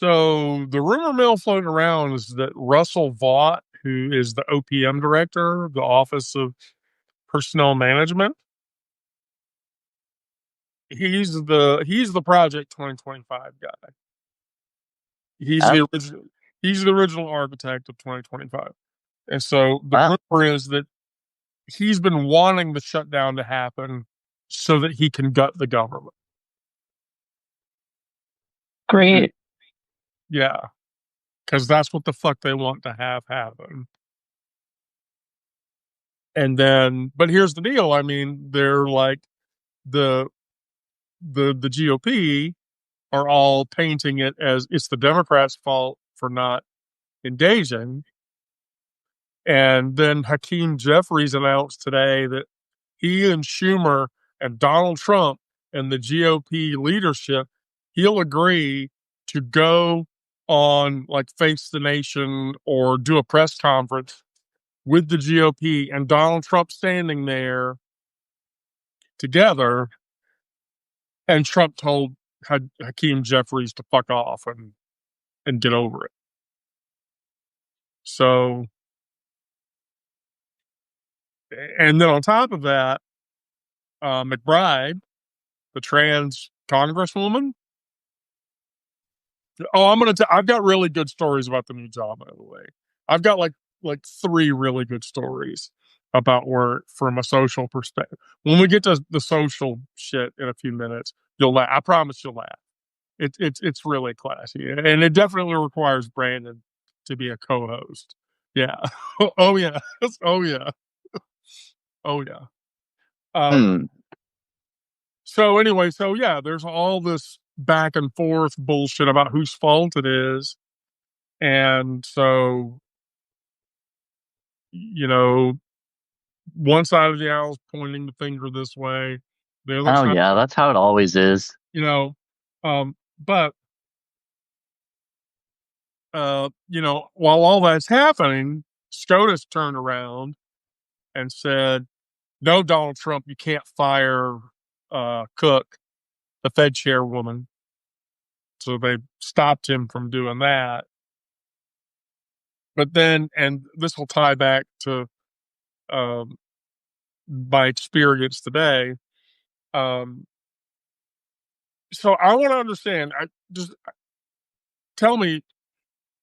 So the rumor mill floating around is that Russell Vaught, who is the OPM director, the Office of Personnel Management, he's the Project 2025 guy. He's Oh, the original he's the original architect of 2025. And so the well, rumor is that he's been wanting the shutdown to happen so that he can gut the government. hmm. Great. Yeah, because that's what the fuck they want to have happen. And then, but here's the deal. I mean, they're like the the GOP are all painting it as it's the Democrats' fault for not engaging. And then Hakeem Jeffries announced today that he and Schumer and Donald Trump and the GOP leadership, he'll agree to go on like Face the Nation or do a press conference with the GOP and Donald Trump standing there together. And Trump told Hakeem Jeffries to fuck off and get over it. So, and then on top of that, McBride, the trans congresswoman. Oh, I've got really good stories about the new job, by the way. I've got like three really good stories about work from a social perspective. When we get to the social shit in a few minutes, you'll laugh. I promise you'll laugh. It's really classy, and it definitely requires Brandon to be a co-host. Yeah. Oh yeah. Oh yeah. Oh yeah. Um. Hmm. So anyway, so yeah, there's all this back and forth bullshit about whose fault it is, and so you know, one side of the aisle is pointing the finger this way, the other Oh, side, yeah, that's how it always is. you know, but while all that's happening, SCOTUS turned around and said, "No, Donald Trump, you can't fire Cook, the Fed chairwoman." So they stopped him from doing that. But then, and this will tie back to um, my experience today. Um, so I want to understand. I just tell me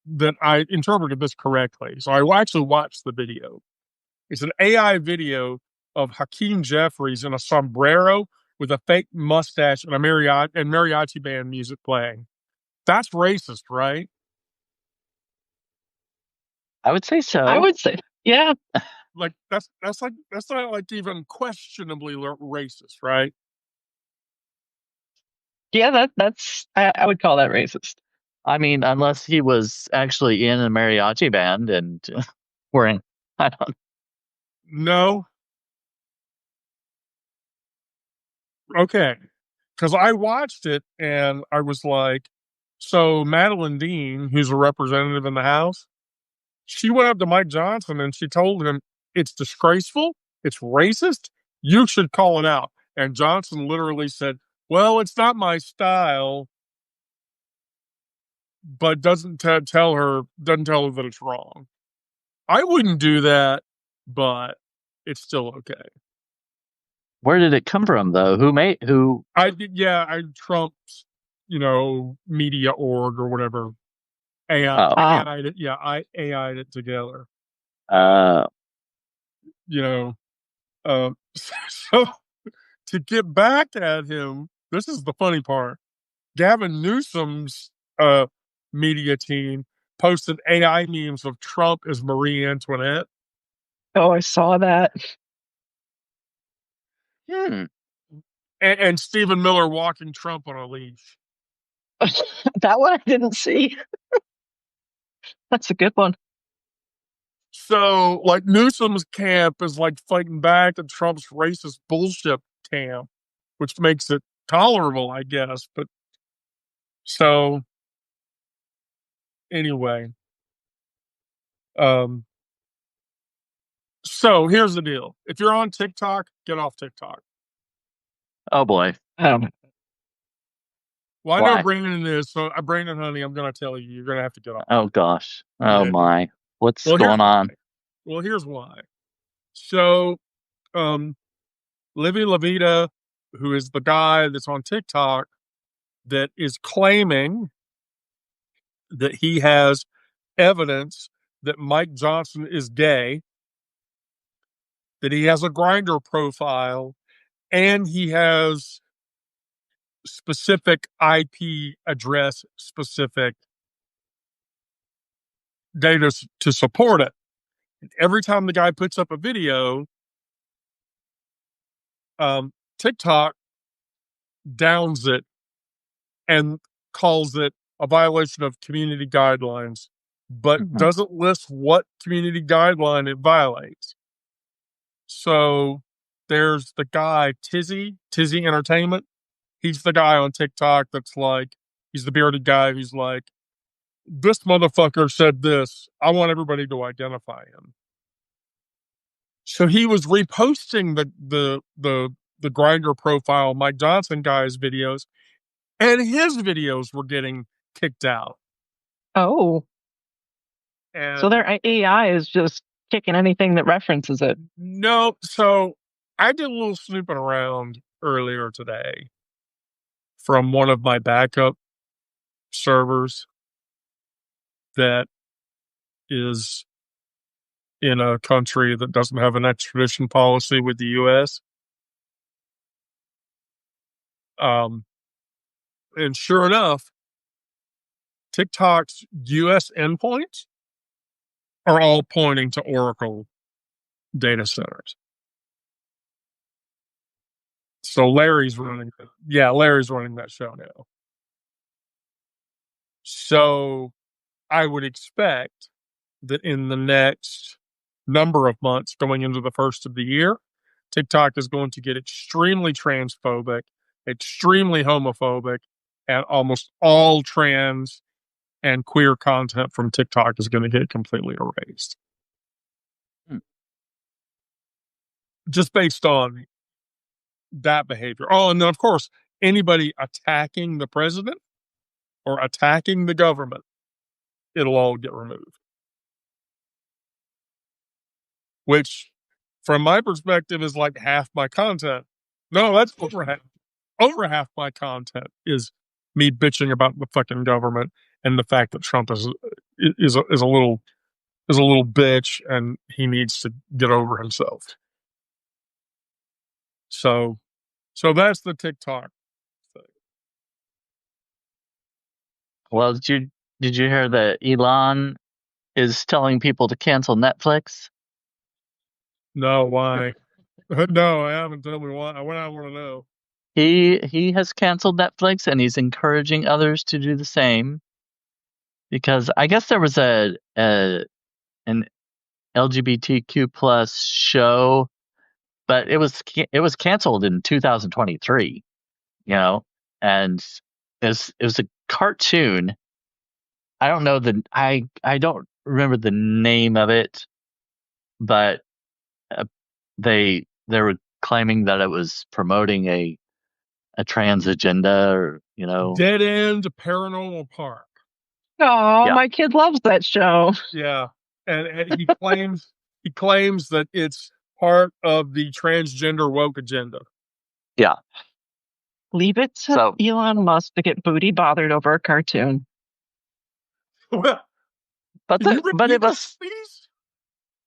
that I interpreted this correctly. So I actually watched the video. It's an AI video of Hakeem Jeffries in a sombrero with a fake mustache and a mariachi band music playing. That's racist, right? I would say I so. would say, yeah, Like that's not like even questionably racist, right? yeah, I would call that racist. I mean, unless he was actually in a mariachi band and wearing, I don't, No, okay, because I watched it and I was like, so Madeline Dean, who's a representative in the House, she went up to Mike Johnson and she told him it's disgraceful, it's racist, you should call it out. And Johnson literally said, "Well, it's not my style," but doesn't tell her that it's wrong. I wouldn't do that, but it's still okay. where did it come from though? Who? I Trump's, media org or whatever. Oh, Ah, AI'd it. Yeah, I AI'd it together. uh, You know, so to get back at him, this is the funny part. Gavin Newsom's media team posted AI memes of Trump as Marie Antoinette. oh, I saw that. hmm. And Stephen Miller walking Trump on a leash. That one I didn't see. That's a good one. So, like, Newsom's camp is like fighting back to Trump's racist bullshit camp, which makes it tolerable, I guess. But so, anyway, um, so here's the deal. If you're on TikTok, get off TikTok. Oh boy. I don't know. Well, I know Why? Brandon is, so Brandon, honey, I'm going to tell you, you're going to have to get off. Oh gosh. Oh Yeah. my. What's Well, here's going on? well, here's why. So, um, Livy Lavita, who is the guy that's on TikTok that is claiming that he has evidence that Mike Johnson is gay, that he has a grinder profile, and he has specific IP address specific data to support it. Every time the guy puts up a video, TikTok downs it and calls it a violation of community guidelines, but doesn't list what community guideline it violates. So there's the guy, Tizzy Entertainment. He's the guy on TikTok that's like, he's the bearded guy who's like, this motherfucker said this. I want everybody to identify him. So he was reposting the grinder profile Mike Johnson guy's videos, and his videos were getting kicked out. Oh. And so their AI is just kicking anything that references it. No, so I did a little snooping around earlier today from one of my backup servers that is in a country that doesn't have an extradition policy with the U.S. And sure enough, TikTok's U.S. endpoints are all pointing to Oracle data centers. So Larry's running that show now. So I would expect that in the next number of months going into the first of the year, TikTok is going to get extremely transphobic, extremely homophobic, and almost all trans and queer content from TikTok is going to get completely erased. Just based on that behavior. Oh, and then, of course, anybody attacking the president or attacking the government, it'll all get removed. Which, from my perspective, is like half my content. No, that's over half my content is me bitching about the fucking government and the fact that Trump is a little bitch and he needs to get over himself. So that's the TikTok thing. Well, did you hear that Elon is telling people to cancel Netflix? No, why? No, I haven't. Tell me why. What I want to know. He has canceled Netflix and he's encouraging others to do the same because I guess there was an LGBTQ plus show, but it was canceled in 2023, and it was a cartoon. I don't know I don't remember the name of it, but they were claiming that it was promoting a trans agenda, or Dead End Paranormal Park. Oh, my kid loves that show. Yeah, and he claims that it's part of the transgender woke agenda. Yeah. Leave it to Elon Musk to get booty bothered over a cartoon. Well, but it was.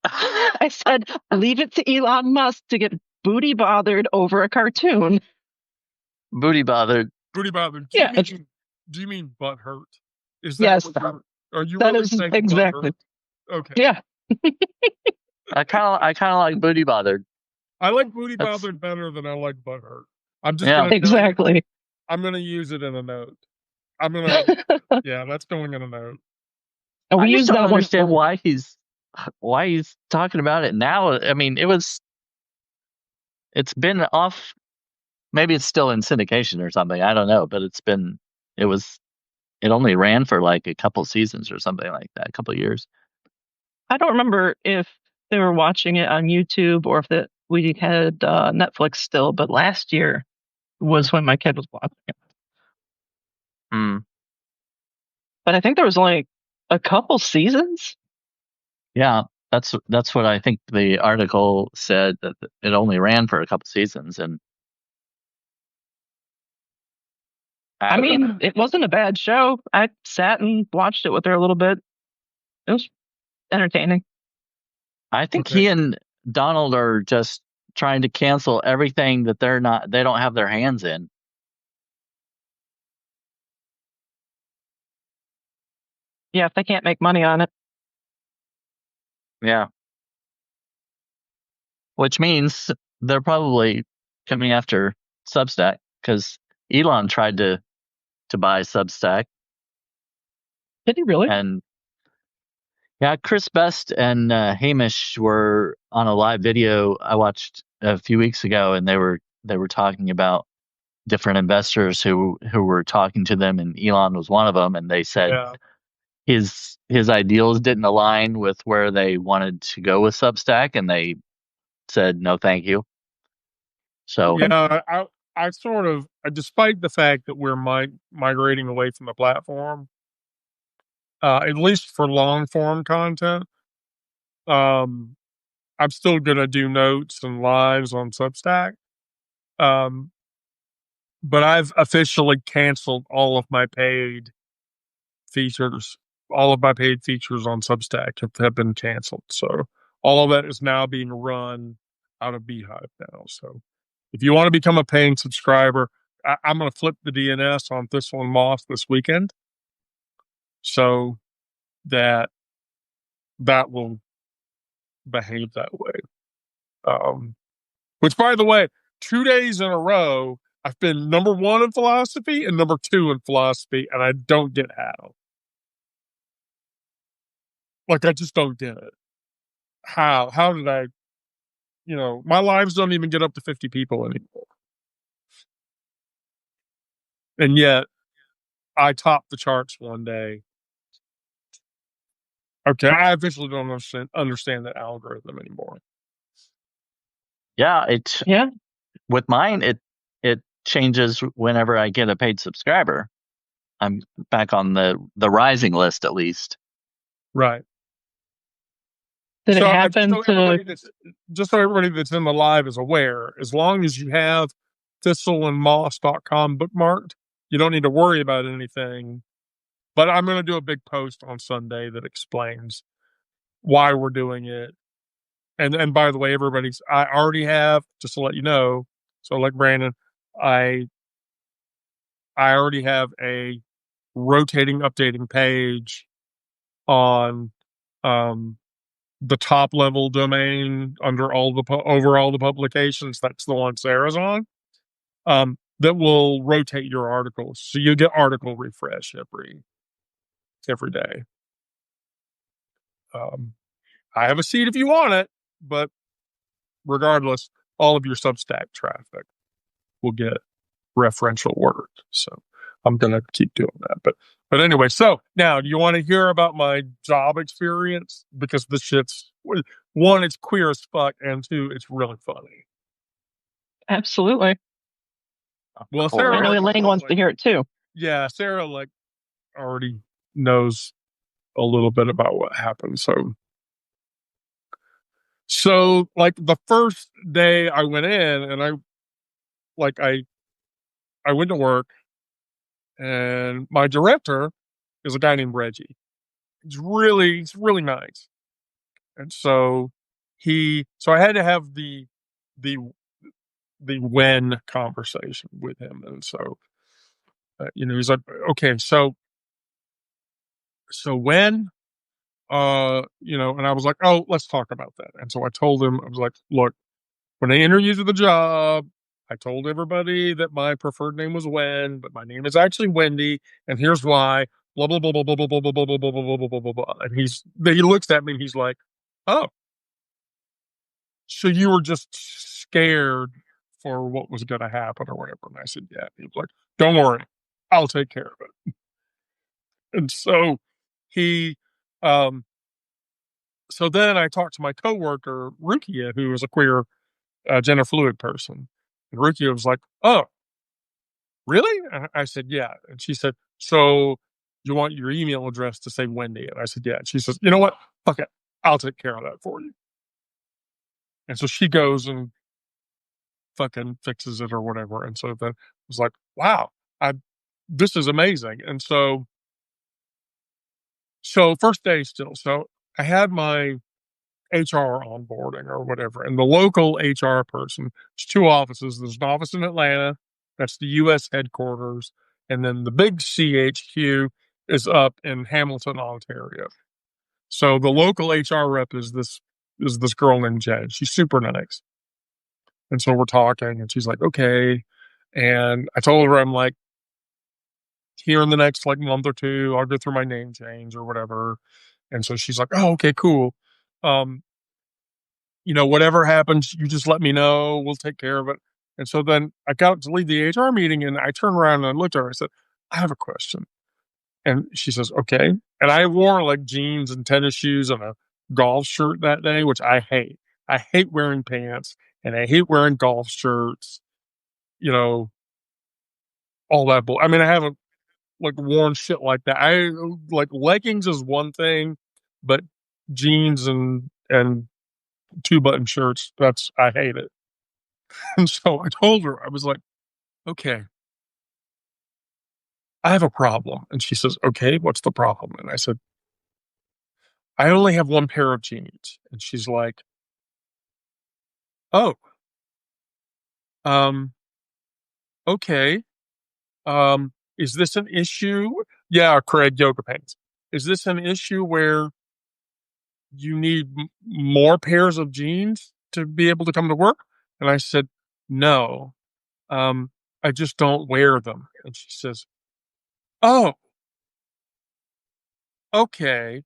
I said, leave it to Elon Musk to get booty bothered over a cartoon. Booty bothered. Booty bothered. Do you mean butt hurt? Is that yes? Are you that really is saying exactly? Okay. Yeah. I kind of like booty bothered. I like booty bothered better than I like butt hurt. I'm just exactly. I'm gonna use it in a note. Yeah, that's going in a note. And we I just don't understand why he's talking about it now. I mean, it's been off. Maybe it's still in syndication or something. I don't know, but it only ran for like a couple seasons or something like that, a couple of years. I don't remember if they were watching it on YouTube or if we had Netflix still, but last year was when my kid was watching it. Mm. But I think there was only a couple seasons. Yeah, that's what I think the article said, that it only ran for a couple seasons, and I mean, it wasn't a bad show. I sat and watched it with her a little bit. It was entertaining. I think Okay. he and Donald are just trying to cancel everything that they don't have their hands in. Yeah, if they can't make money on it. Yeah. Which means they're probably coming after Substack, because Elon tried to buy Substack. Did he really? And yeah, Chris Best and Hamish were on a live video I watched a few weeks ago, and they were talking about different investors who were talking to them, and Elon was one of them, and they said Yeah. his ideals didn't align with where they wanted to go with Substack, and they said no, thank you. So Yeah, I sort of, despite the fact that we're migrating away from the platform, at least for long form content, um, I'm still gonna do notes and lives on Substack. Um, but I've officially canceled all of my paid features. All of my paid features on Substack have been canceled. So all of that is now being run out of Beehive now. So if you want to become a paying subscriber, I'm going to flip the DNS on Thistle and Moss this weekend, so that will behave that way. Which, by the way, 2 days in a row, I've been number 1 in philosophy and number 2 in philosophy, and I don't get how. Like, I just don't get it. How did I? My lives don't even get up to 50 people anymore, and yet I topped the charts one day. Okay, I officially don't understand that algorithm anymore. yeah, Yeah. with mine, it changes whenever I get a paid subscriber. I'm back on the rising list, at least. Right. Did it So happen to? just so everybody that's in the live is aware, as long as you have thistleandmoss.com bookmarked, you don't need to worry about anything. But I'm going to do a big post on Sunday that explains why we're doing it. And by the way, I already have, just to let you know. So like Brandon, I already have a rotating, updating page on the top level domain under over all the publications. That's the one Sarah's on. That will rotate your articles, so you get article refresh every day. I have a seat if you want it, but regardless, all of your Substack traffic will get referential work. So I'm gonna keep doing that. But anyway, so now, do you want to hear about my job experience? Because this shit's, one, it's queer as fuck, and two, it's really funny. Absolutely. Well, Sarah, Apparently, Lang wants to hear it too. Yeah, Sarah already knows a little bit about what happened. So like the first day I went in, and I went to work, and my director is a guy named Reggie. He's really nice. And so I had to have the when conversation with him. And so, he's like, okay, so when, and I was like, oh, let's talk about that. And so I told him, I was like, look, when I interviewed for the job, I told everybody that my preferred name was Wen, but my name is actually Wendy, and here's why. Blah blah blah blah blah blah blah blah blah blah blah blah blah blah blah blah. And he looks at me and he's like, "Oh, so you were just scared for what was going to happen or whatever?" And I said, "Yeah." He was like, "Don't worry, I'll take care of it." And so he, um, so then I talked to my coworker Rukia, who was a queer gender fluid person, and Rukia was like, "Oh, really?" And I said, "Yeah." And she said, So you want your email address to say Wendy? And I said, yeah. And she says, you know what? Fuck it. I'll take care of that for you. And so she goes and fucking fixes it or whatever. And so then I was like, wow, this is amazing. And so first day still. So I had my HR onboarding or whatever, and the local HR person. There's two offices. There's an office in Atlanta, that's the U.S. headquarters, and then the big CHQ is up in Hamilton, Ontario. So the local HR rep is this girl named Jen. She's super nice, and so we're talking, and she's like, okay, and I told her I'm like, here in the next like month or two, I'll go through my name change or whatever, and so she's like, oh, okay, cool. Whatever happens, you just let me know. We'll take care of it. And so then I got to leave the HR meeting and I turned around and I looked at her. I said, I have a question. And she says, okay. And I wore like jeans and tennis shoes and a golf shirt that day, which I hate. I hate wearing pants and I hate wearing golf shirts, all that. I mean, I haven't like worn shit like that. I like leggings is one thing, but jeans and 2-button shirts, I hate it. And so I told her, I was like, okay, I have a problem. And she says, okay, what's the problem? And I said, I only have one pair of jeans. And she's like, oh, um, okay. Is this an issue? Yeah, Craig, yoga pants. Is this an issue where you need more pairs of jeans to be able to come to work? And I said, no, I just don't wear them. And she says, oh, okay.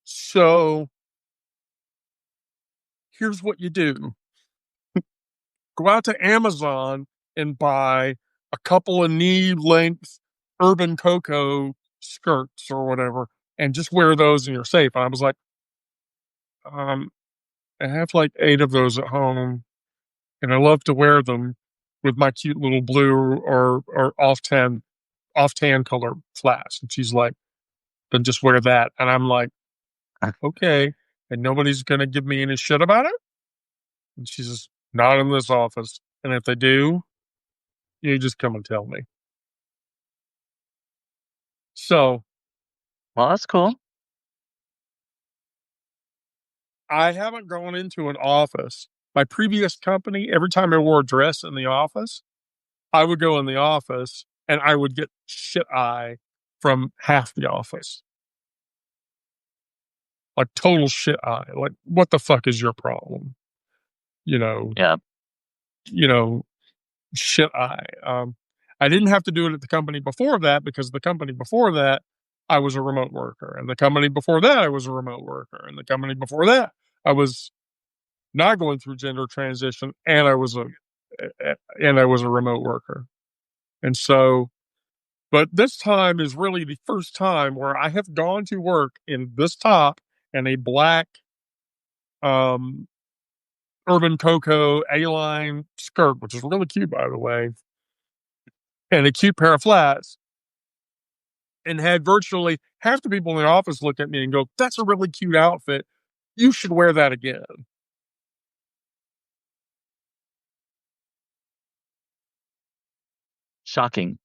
So here's what you do. Go out to Amazon and buy a couple of knee-length Urban Cocoa skirts or whatever, and just wear those and you're safe. And I was like, I have like 8 of those at home, and I love to wear them with my cute little blue or off tan color flats. And she's like, then just wear that. And I'm like, okay. And nobody's gonna give me any shit about it. And she says, not in this office. And if they do, you just come and tell me. So Well, that's cool. I haven't gone into an office. My previous company, every time I wore a dress in the office, I would go in the office and I would get shit eye from half the office. Like total shit eye. Like, what the fuck is your problem? Yeah. Shit eye. I didn't have to do it at the company before that because the company before that, I was a remote worker. And the company before that, I was a remote worker. And the company before that, I was not going through gender transition and I was a remote worker. And so, but this time is really the first time where I have gone to work in this top and a black Urban Cocoa A-line skirt, which is really cute, by the way, and a cute pair of flats, and had virtually half the people in the office look at me and go, that's a really cute outfit. You should wear that again. Shocking.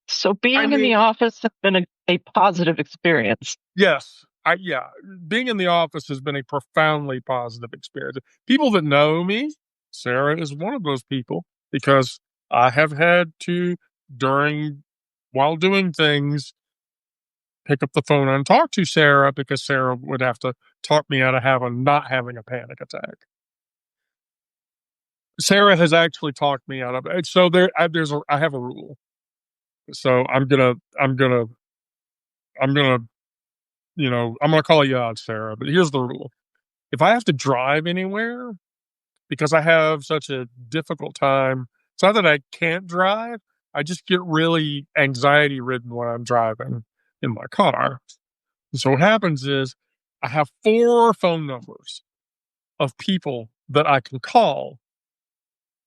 So being in the office has been a positive experience. Yes. Being in the office has been a profoundly positive experience. People that know me, Sarah is one of those people, because I have had to, while doing things, pick up the phone and talk to Sarah because Sarah would have to talk me out of not having a panic attack. Sarah has actually talked me out of it. So I have a rule. So I'm gonna call you out, Sarah. But here's the rule: if I have to drive anywhere because I have such a difficult time, it's not that I can't drive. I just get really anxiety ridden when I'm driving in my car. So what happens is I have 4 phone numbers of people that I can call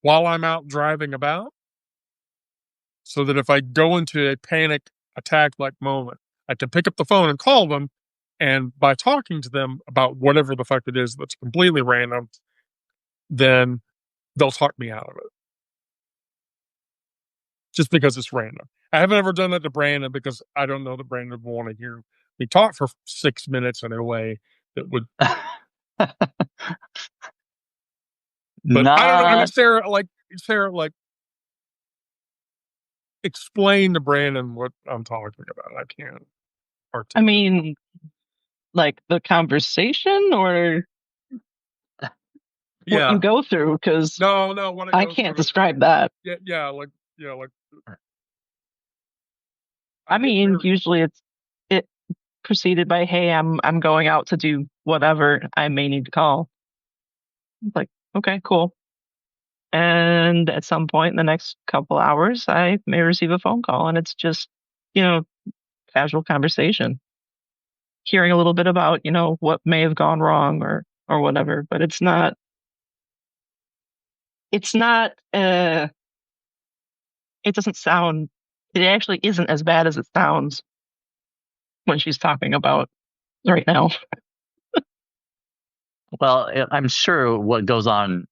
while I'm out driving about. so that if I go into a panic attack like moment, I can pick up the phone and call them. And by talking to them about whatever the fuck it is that's completely random, then they'll talk me out of it. Just because it's random. I haven't ever done that to Brandon because I don't know that Brandon would want to hear me talk for 6 minutes in a way that would. But I don't know. I mean, Sarah, explain to Brandon what I'm talking about. I can't. I mean, like the conversation or what you go through, because no, I can't describe that. Yeah. I mean, usually it preceded by, "Hey, I'm going out to do whatever. I may need to call." Like, okay, cool. And at some point in the next couple hours, I may receive a phone call, and it's just, casual conversation, hearing a little bit about, what may have gone wrong or whatever. But it's not. It doesn't sound. It actually isn't as bad as it sounds when she's talking about right now. Well, I'm sure what goes on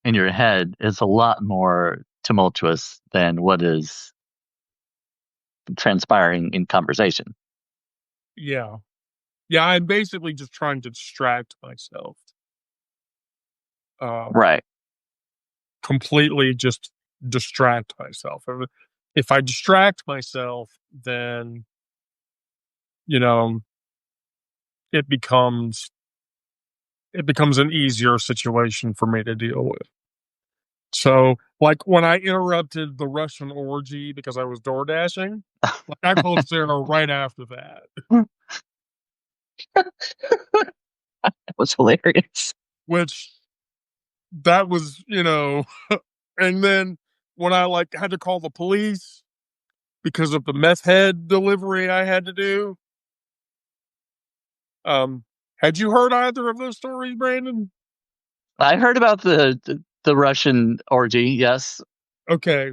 in your head is a lot more tumultuous than what is transpiring in conversation. Yeah. Yeah, I'm basically just trying to distract myself. Right. Completely just distract myself. If I distract myself, then, it becomes an easier situation for me to deal with. So, like when I interrupted the Russian orgy because I was door dashing, I called Sarah right after that. That was hilarious. Which that was, and then when I had to call the police because of the meth head delivery I had to do. Had you heard either of those stories, Brandon? I heard about the Russian orgy. Yes. Okay.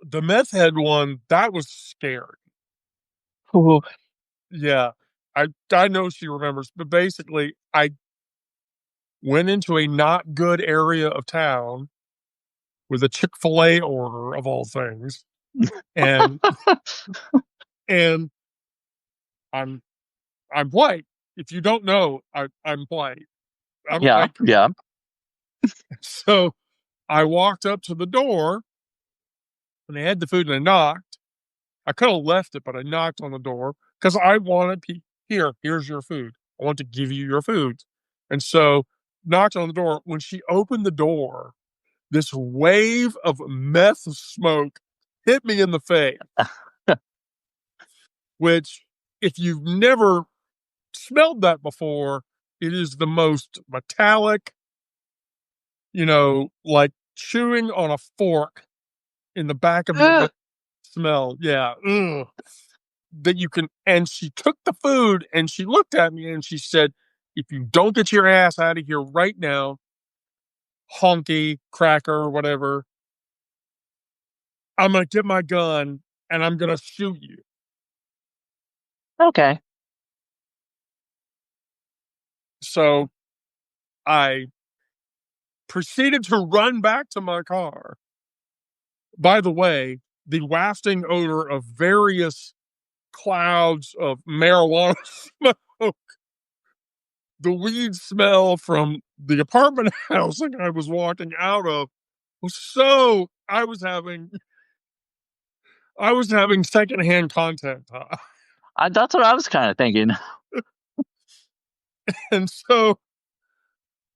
The meth head one, that was scary. Ooh. Yeah. I know she remembers, but basically I went into a not good area of town with a Chick-fil-A order of all things. And and I'm white. If you don't know, I'm white. Yeah. So I walked up to the door and they had the food and I knocked. I could have left it, but I knocked on the door because I wanted here's your food. I want to give you your food. And so knocked on the door. When she opened the door, this wave of meth smoke hit me in the face, which if you've never smelled that before, it is the most metallic, like chewing on a fork in the back of your mouth smell. Yeah. Ugh. That you can, and she took the food and she looked at me and she said, "If you don't get your ass out of here right now, honky, cracker, whatever, I'm going to get my gun and I'm going to shoot you." Okay. So I proceeded to run back to my car. By the way, the wafting odor of various clouds of marijuana smoke, the weed smell from the apartment housing I was walking out of was so I was having secondhand content. That's what I was kind of thinking. And so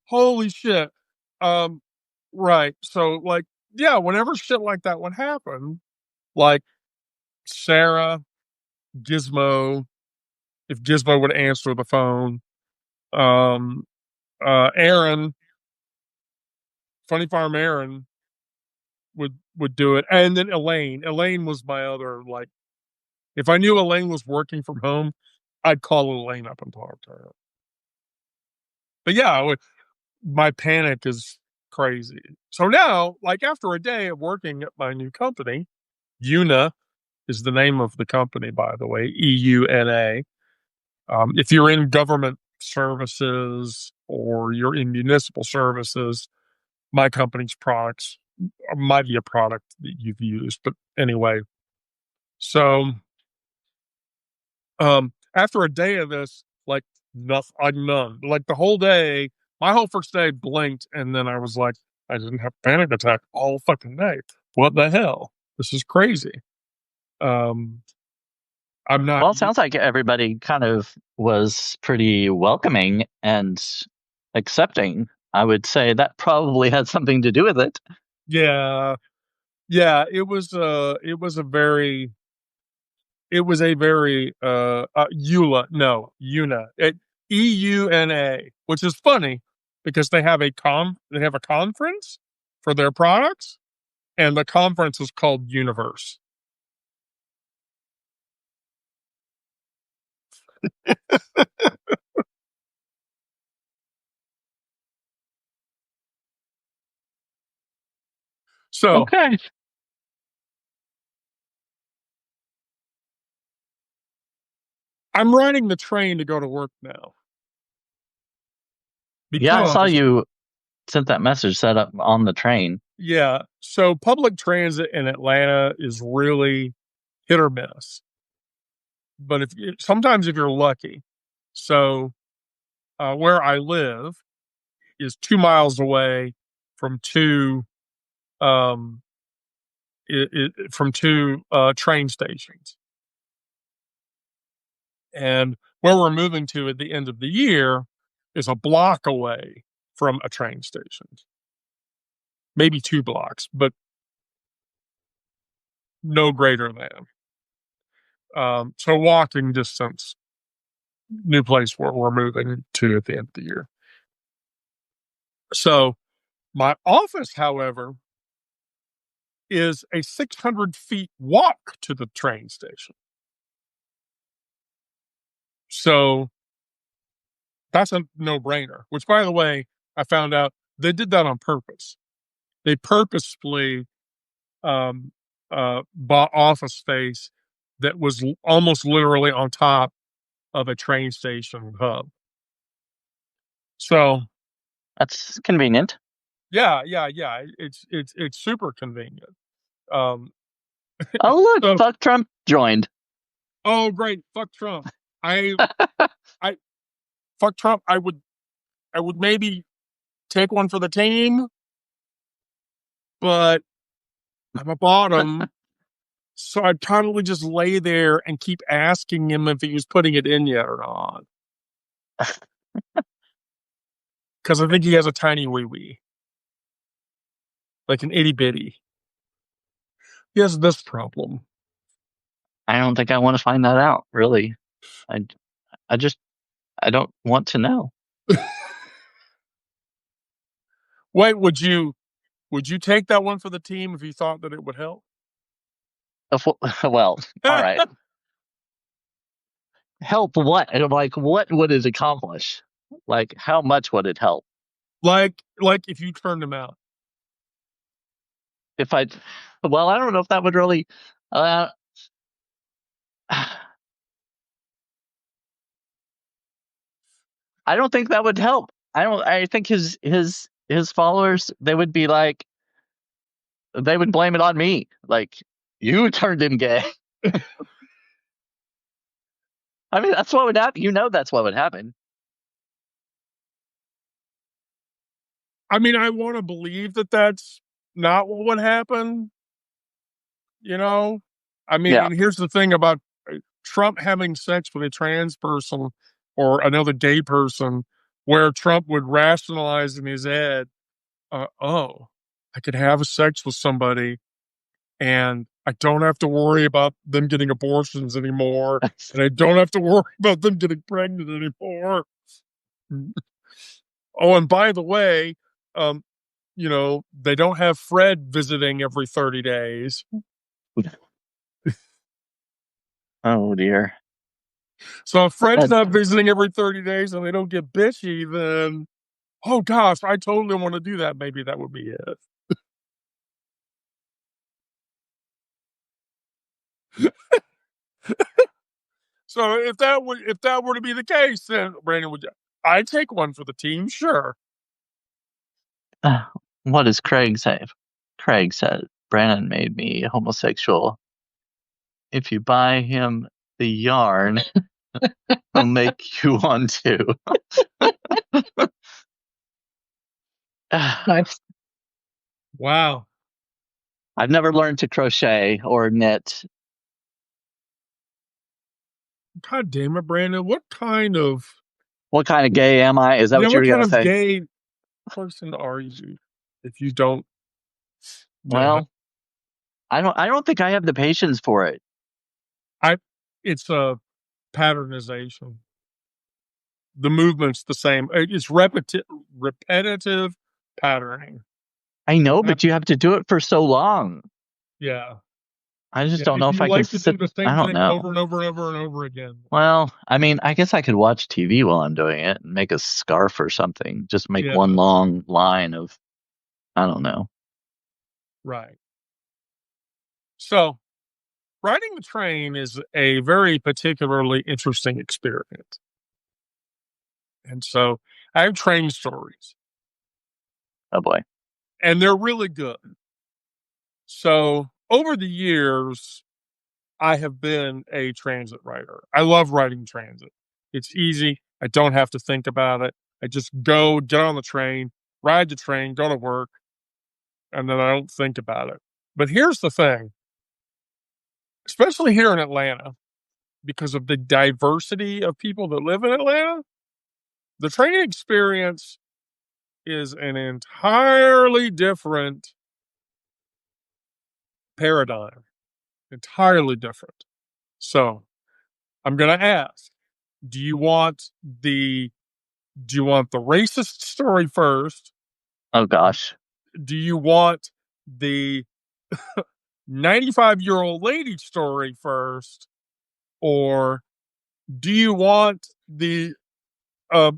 holy shit. Right. So yeah, whenever shit like that would happen, like Sarah, Gizmo, if Gizmo would answer the phone, Aaron, Funny Farm Aaron would do it. And then Elaine. Elaine was my other if I knew Elaine was working from home, I'd call Elaine up and talk to her. But yeah, my panic is crazy. So now, after a day of working at my new company, EUNA is the name of the company, by the way, EUNA. If you're in government services or you're in municipal services, my company's products might be a product that you've used. But anyway, so after a day of this, like nothing, none, like the whole day, my whole first day blinked, and then I was like, I didn't have a panic attack all fucking day. What the hell? This is crazy. I'm not. Well, it sounds like everybody kind of was pretty welcoming and accepting. I would say that probably had something to do with it. Yeah, yeah. It was a very EULA, no, EUNA, EUNA, which is funny because they have a conference for their products, and the conference is called Universe. So Okay. I'm riding the train to go to work now. Yeah, I saw Because you sent that message set up on the train. yeah, so public transit in Atlanta is really hit or miss. But sometimes if you're lucky, so where I live is 2 miles away from um, two train stations, and where we're moving to at the end of the year is a block away from a train station, maybe 2 blocks, but no greater than. So walking distance, new place where we're moving to at the end of the year. So my office, however, is a 600 feet walk to the train station. So that's a no-brainer, which, by the way, I found out they did that on purpose. They purposefully bought office space that was almost literally on top of a train station hub. So That's convenient. yeah. It's super convenient. Um, Oh, look, so, fuck Trump joined. oh, great, fuck Trump. I fuck Trump. I would maybe take one for the team, but I'm a bottom. So I'd probably just lay there and keep asking him if he was putting it in yet or not. Because I think he has a tiny wee wee. Like an itty bitty. He has this problem. I don't think I want to find that out, really. I don't want to know. Wait, would you take that one for the team if you thought that it would help? Well, all right. Help what? Like, what would it accomplish? Like, how much would it help? Like if you turned him out. If I, well, I don't know if that would really. I don't think that would help. I think his followers, they would be like, they would blame it on me. Like, you turned him gay. I mean, that's what would happen. You know, that's what would happen. I mean, I want to believe that that's not what would happen. You know, I mean, Yeah. here's the thing about Trump having sex with a trans person or another gay person, where Trump would rationalize in his head, oh, I could have sex with somebody and I don't have to worry about them getting abortions anymore. And I don't have to worry about them getting pregnant anymore. Oh, and by the way, they don't have Fred visiting every 30 days. Oh dear. So if Fred's not visiting every 30 days and they don't get bitchy, then, oh gosh, I totally want to do that. Maybe that would be it. So if that were to be the case, then Brandon would. I'd take one for the team, sure. What does Craig say? Craig said, Brandon made me homosexual. If you buy him the yarn, he'll make you one too. Nice. Wow. I've never learned to crochet or knit. God damn it, Brandon. What kind of gay am I? Is that what you were what kind going to of say? gay person are you if you don't Well, I don't think I have the patience for it. It's a patternization. The movement's the same. It's repetitive patterning. I know, but you have to do it for so long. Yeah. I just don't know if you I like can to do sit. the I same don't thing know. over and over and over and over again. Well, I mean, I guess I could watch TV while I'm doing it and make a scarf or something. Just make one long line of, I don't know. Right. So, riding the train is a very particularly interesting experience. And so, I have train stories. Oh boy. And they're really good. So, over the years, I have been a transit rider. I love riding transit. It's easy. I don't have to think about it. I just go, get on the train, ride the train, go to work, and then I don't think about it. But here's the thing, especially here in Atlanta, because of the diversity of people that live in Atlanta, the training experience is an entirely different paradigm, entirely different. So I'm going to ask, do you want the racist story first? Oh gosh. Do you want the 95-year-old lady story first? Or do you want the uh,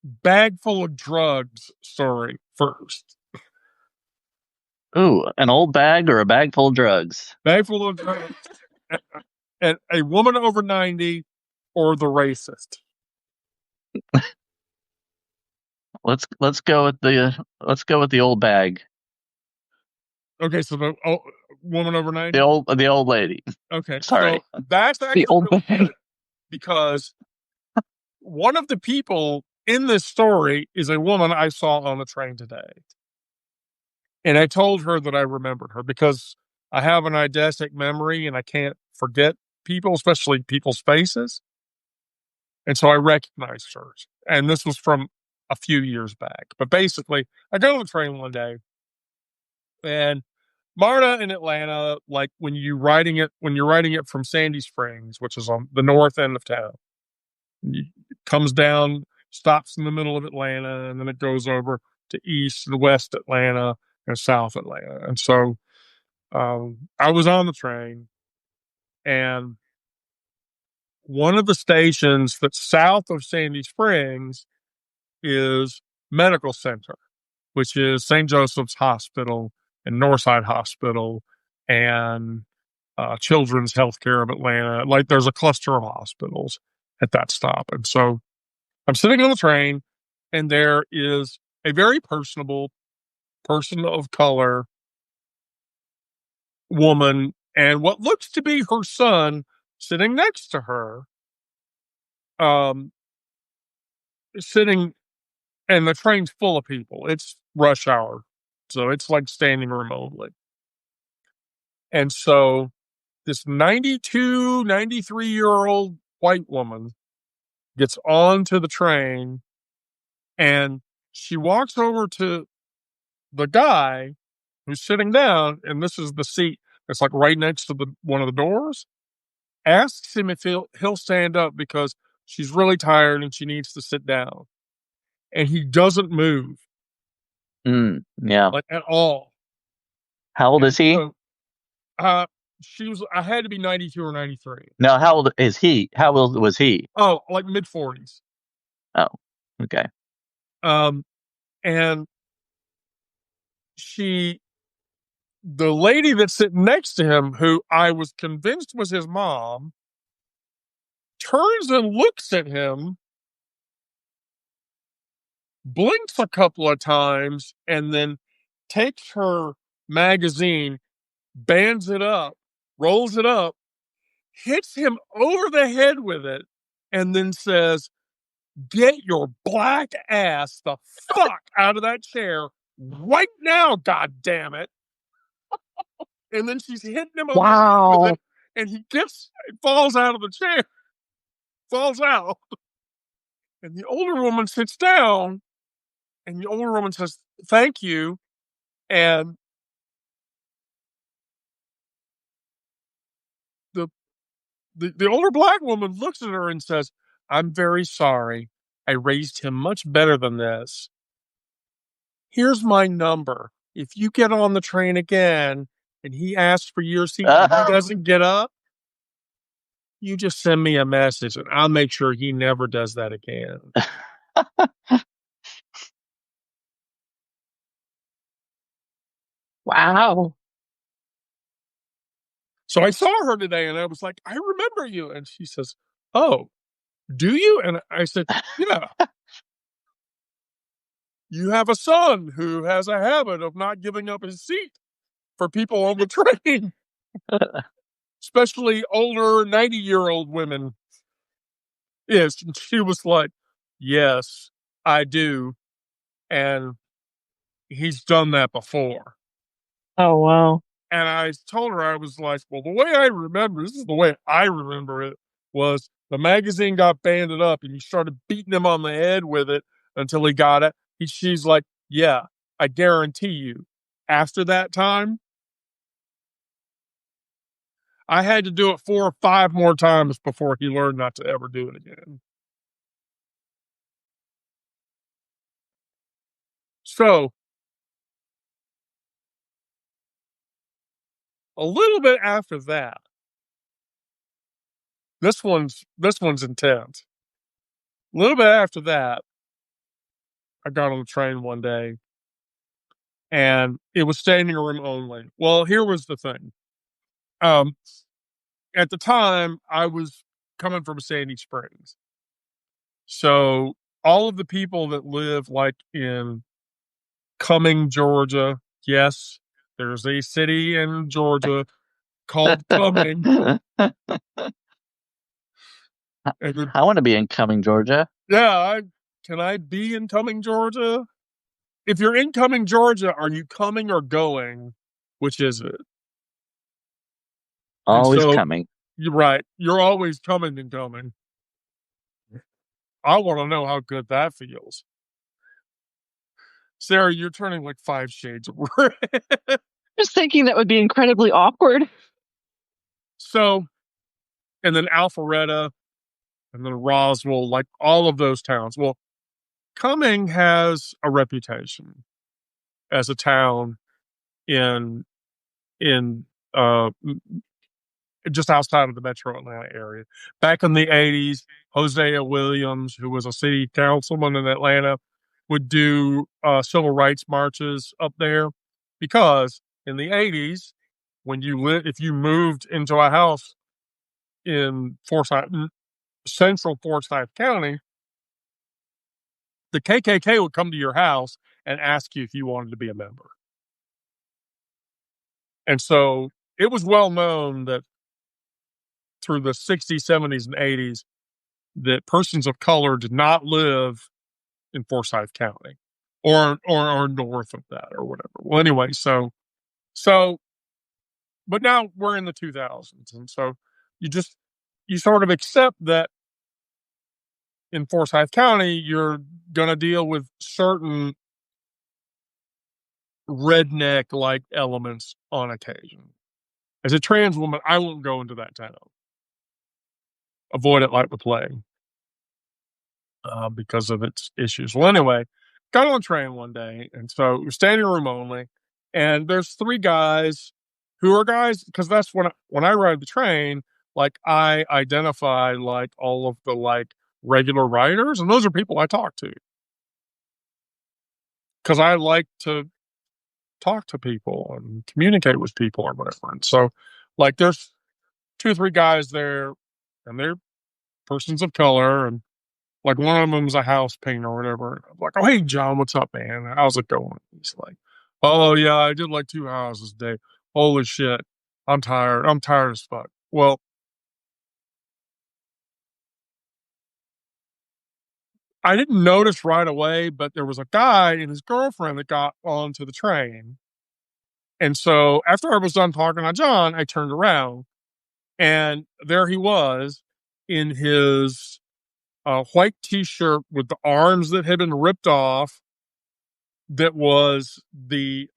bag full of drugs story first? Ooh, an old bag or a bag full of drugs? Bag full of drugs. And a woman over 90 or the racist? Let's go with the old bag. Okay, so the woman over 90? The old lady. Okay, sorry. So that's actually The old really bag. good because one of the people in this story is a woman I saw on the train today. And I told her that I remembered her because I have an eidetic memory and I can't forget people, especially people's faces. And so I recognized her. And this was from a few years back. But basically, I got on the train one day and MARTA in Atlanta, like when you're riding it from Sandy Springs, which is on the north end of town, it comes down, stops in the middle of Atlanta, and then it goes over to east and west Atlanta and south Atlanta. And so I was on the train, and one of the stations that's south of Sandy Springs is Medical Center, which is St. Joseph's Hospital and Northside Hospital and Children's Healthcare of Atlanta. Like there's a cluster of hospitals at that stop. And so I'm sitting on the train, and there is a very personable person of color woman and what looks to be her son sitting next to her, sitting, and the train's full of people. It's rush hour, so it's like standing room only. And so this 92, 93-year-old white woman gets onto the train, and she walks over to the guy who's sitting down, and this is the seat that's like right next to one of the doors, asks him if he'll stand up because she's really tired and she needs to sit down. And he doesn't move. Yeah. Like at all. How old is he? So, I had to be 92 or 93. No, how old is he? How old was he? Oh, like mid 40s. Oh, okay. And she the lady that's sitting next to him, who I was convinced was his mom, turns and looks at him, blinks a couple of times, and then takes her magazine, bands it up, rolls it up, hits him over the head with it, and then says, "Get your black ass the fuck out of that chair right now, god damn it." And then she's hitting him over the head with it, and he falls out of the chair, falls out. And the older woman sits down, and the older woman says, "Thank you." And the older black woman looks at her and says, "I'm very sorry. I raised him much better than this. Here's my number. If you get on the train again and he asks for your seat and he doesn't get up, you just send me a message and I'll make sure he never does that again." Wow. So I saw her today and I was like, "I remember you." And she says, "Oh, do you?" And I said, "Yeah. You have a son who has a habit of not giving up his seat for people on the train, especially older 90-year-old women." Yes. And she was like, "Yes, I do. And he's done that before." Oh, wow. And I told her, I was like, "Well, the way I remember, this is the way I remember it, was the magazine got banded up and you started beating him on the head with it until he got it." She's like, "Yeah, I guarantee you. After that time, I had to do it 4 or 5 more times before he learned not to ever do it again." So a little bit after that, this one's intense. A little bit after that, I got on the train one day and it was standing room only. Well, here was the thing. Um, at the time, I was coming from Sandy Springs. So all of the people that live like in Cumming, Georgia, yes, there's a city in Georgia called Cumming. I want to be in Cumming, Georgia. Yeah, can I be in Cumming, Georgia? If you're in Cumming, Georgia, are you coming or going? Which is it? And Always so, coming. you're right. You're always coming and coming. I want to know how good that feels. Sarah, you're turning like 5 shades of red. Just thinking that would be incredibly awkward. So, and then Alpharetta, and then Roswell, like all of those towns. Well, Cumming has a reputation as a town in in just outside of the metro Atlanta area. Back in the 80s, Hosea Williams, who was a city councilman in Atlanta, would do civil rights marches up there because in the 80s, if you moved into a house in central Forsyth County, the KKK would come to your house and ask you if you wanted to be a member. And so it was well known that through the 60s, 70s, and 80s, that persons of color did not live in Forsyth County or north of that or whatever. Well, anyway, so but now we're in the 2000s, and so you sort of accept that in Forsyth County you're going to deal with certain redneck like elements on occasion. As a trans woman, I won't go into that town. Avoid it like the plague. Because of its issues. Well, anyway, got on a train one day, and so we're standing room only, and there's 3 guys who are guys because that's when I ride the train, like I identify like all of the like regular riders, and those are people I talk to because I like to talk to people and communicate with people or whatever. And so, like, there's 2-3 guys there, and they're persons of color, and like one of them's a house painter or whatever. I'm like, oh, hey, John, what's up, man? How's it going? He's like, oh, yeah, I did like 2 houses today. Holy shit. I'm tired. I'm tired as fuck. Well, I didn't notice right away, but there was a guy and his girlfriend that got onto the train. And so after I was done talking to John, I turned around and there he was in his white t-shirt with the arms that had been ripped off. That was the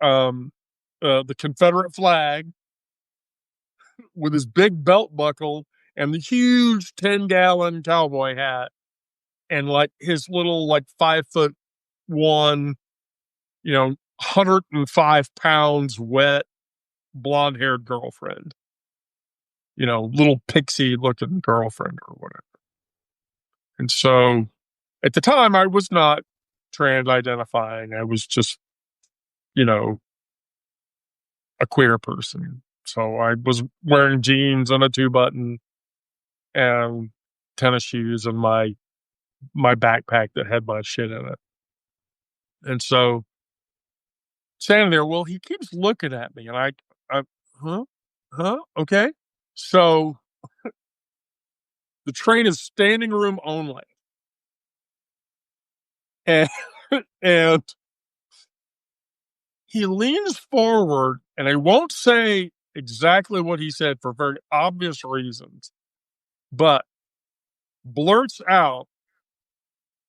Confederate flag with his big belt buckle and the huge 10-gallon cowboy hat and like his little like 5'1", 105 pounds wet blonde haired girlfriend, little pixie looking girlfriend or whatever. And so at the time I was not trans identifying. I was just, a queer person. So I was wearing jeans and a 2-button and tennis shoes and my backpack that had my shit in it. And so standing there, well, he keeps looking at me and I okay. So the train is standing room only. And, and he leans forward, and I won't say exactly what he said for very obvious reasons, but blurts out,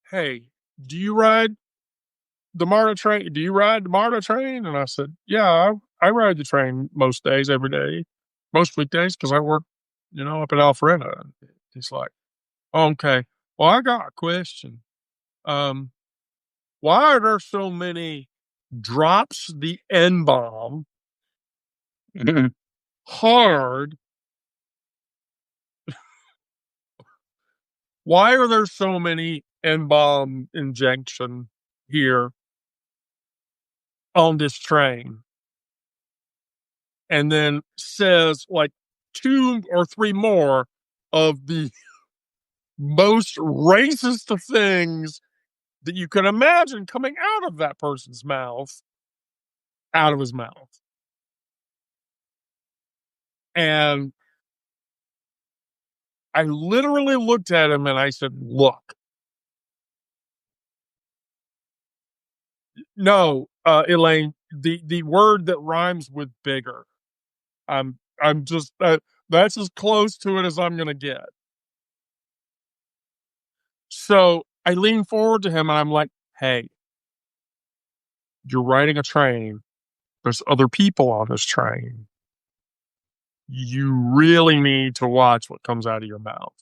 hey, do you ride the MARTA train? Do you ride the MARTA train? And I said, yeah, I ride the train most days, every day, most weekdays, because I work, up in Alpharetta. He's like, oh, okay. Well, I got a question. Why are there so many drops the N-bomb hard? Why are there so many N-bomb injection here on this train? And then says like 2 or 3 more of the most racist things that you can imagine coming out of that person's mouth, out of his mouth. And I literally looked at him and I said, look, no, Elaine, the word that rhymes with bigger. I'm just, that's as close to it as I'm going to get. So I lean forward to him and I'm like, hey, you're riding a train. There's other people on this train. You really need to watch what comes out of your mouth.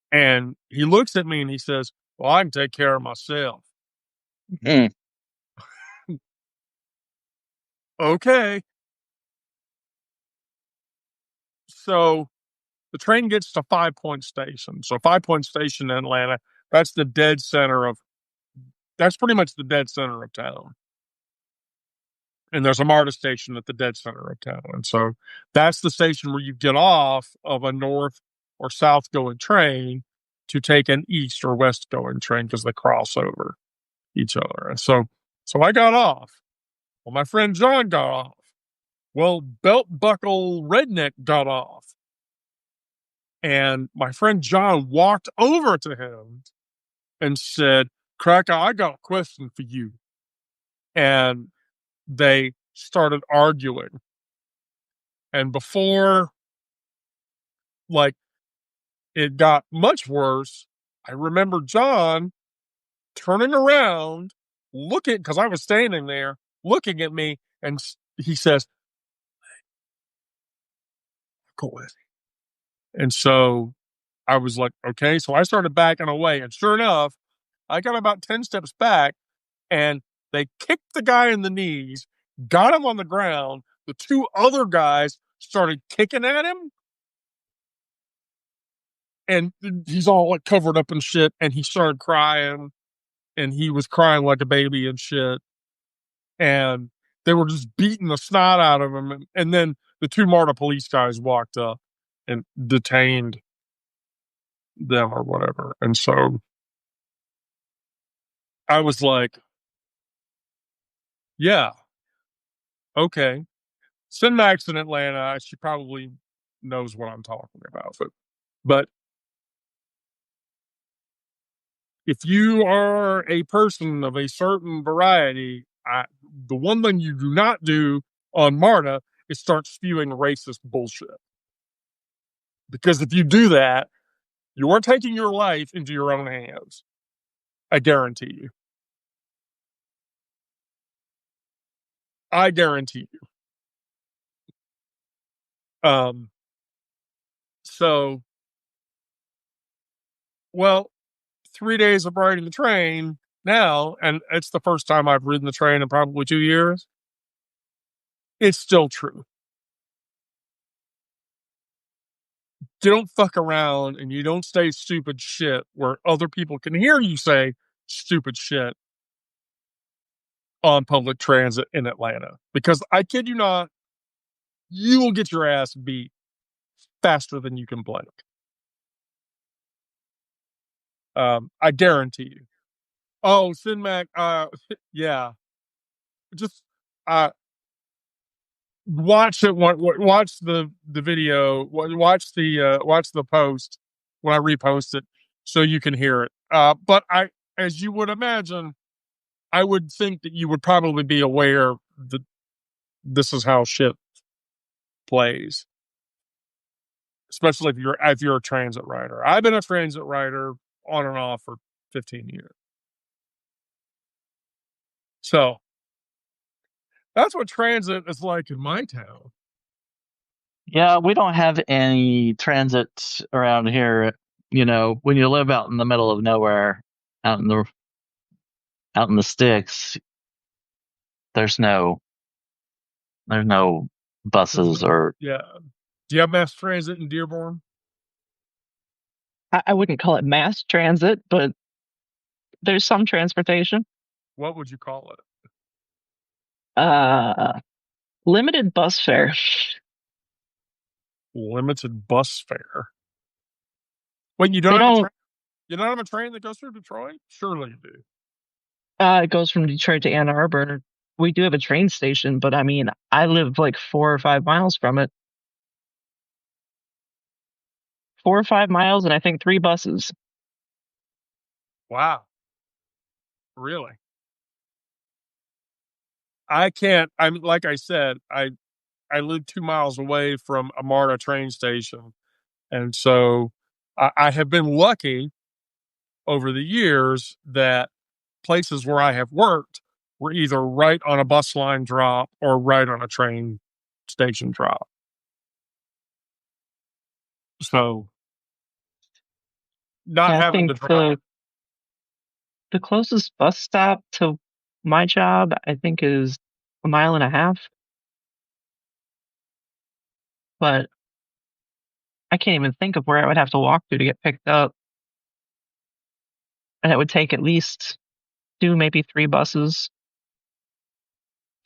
And he looks at me and he says, well, I can take care of myself. Okay. So the train gets to 5 Point Station. So 5 Point Station in Atlanta, that's pretty much the dead center of town. And there's a MARTA station at the dead center of town. And so that's the station where you get off of a north or south going train to take an east or west going train because they cross over each other. And so I got off. Well, my friend John got off. Well, belt buckle redneck got off. And my friend John walked over to him and said, Cracker, I got a question for you. And they started arguing. And before it got much worse, I remember John turning around, looking, because I was standing there, looking at me, and he says, go with me. And so I was like, okay. So I started backing away. And sure enough, I got about 10 steps back, and they kicked the guy in the knees, got him on the ground. The 2 other guys started kicking at him. And he's all like covered up in shit. And he started crying. And he was crying like a baby and shit. and they were just beating the snot out of him. And then the two MARTA police guys walked up and detained them or whatever. And so I was like, yeah, okay. Send Max in Atlanta. She probably knows what I'm talking about. But if you are a person of a certain variety, the one thing you do not do on MARTA is start spewing racist bullshit. Because if you do that, you are taking your life into your own hands. I guarantee you. I guarantee you. So, well, 3 days of riding the train now, and it's the first time I've ridden the train in probably 2 years. It's still true. You don't fuck around and you don't say stupid shit where other people can hear you say stupid shit on public transit in Atlanta. Because I kid you not, you will get your ass beat faster than you can blink. I guarantee you. Oh, Sinmac, yeah. Just watch it. Watch the video. Watch the post when I repost it, so you can hear it. But as you would imagine, I would think that you would probably be aware that this is how shit plays, especially if you're a transit rider. I've been a transit rider on and off for 15 years, so that's what transit is like in my town. Yeah, we don't have any transit around here. You know, when you live out in the middle of nowhere, out in the sticks, there's no buses or Yeah. Do you have mass transit in Dearborn? I wouldn't call it mass transit, but there's some transportation. What would you call it? Limited bus fare. Limited bus fare. Wait, you They don't have don't. you don't have a train that goes through Detroit? Surely you do. It goes from Detroit to Ann Arbor. We do have a train station, but I mean, I live like 4 or 5 miles from it. 4 or 5 miles, and I think 3 buses. Wow. Really? I can't. I'm like I said, I live 2 miles away from a MARTA train station, and so I have been lucky over the years that places where I have worked were either right on a bus line drop or right on a train station drop. So not Yeah, I having think to drive. the closest bus stop to my job, I think, is 1.5 miles. But I can't even think of where I would have to walk to get picked up. And it would take at least 2, maybe 3 buses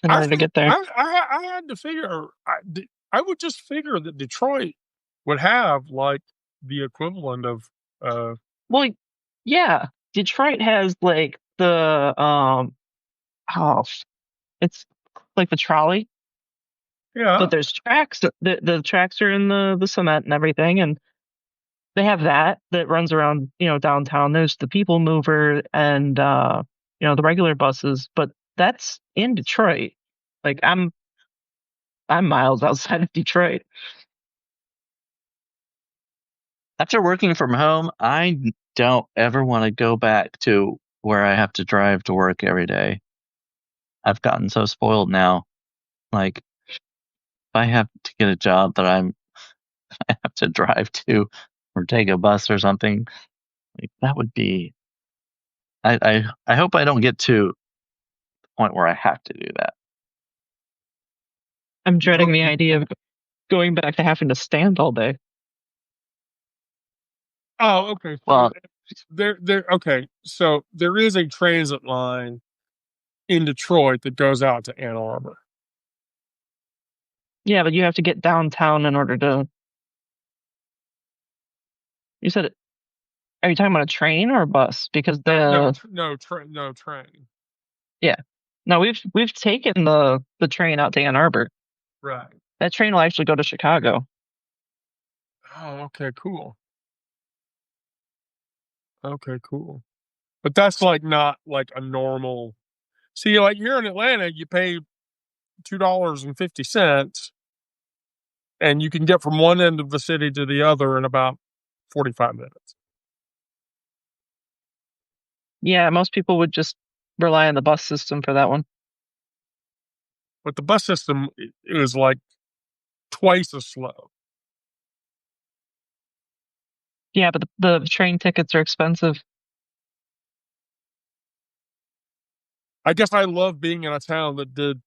in I order to think get there. I had to figure. I would just figure that Detroit would have like the equivalent of. Well, yeah, Detroit has like oh, it's like the trolley, Yeah. but there's tracks. The tracks are in the cement and everything, and they have that runs around, downtown. There's the people mover and the regular buses, but that's in Detroit. Like I'm miles outside of Detroit. after working from home, I don't ever want to go back to where I have to drive to work every day. I've gotten so spoiled now. Like, if I have to get a job that I have to drive to or take a bus or something, like that would be. I hope I don't get to the point where I have to do that. I'm dreading the idea of going back to having to stand all day. Oh, okay. So Well, okay. So there is a transit line in Detroit that goes out to Ann Arbor. Yeah, but you have to get downtown in order to. You said it. Are you talking about a train or a bus? Because No train. Yeah, no, we've taken the train out to Ann Arbor. Right. That train will actually go to Chicago. Oh, okay, cool. Okay, cool. But that's like not like a normal. See, like here in Atlanta, you pay $2.50, and you can get from one end of the city to the other in about 45 minutes. Yeah, most people would just rely on the bus system for that one. But the bus system is like twice as slow. Yeah, but the train tickets are expensive. I guess I love being in a town that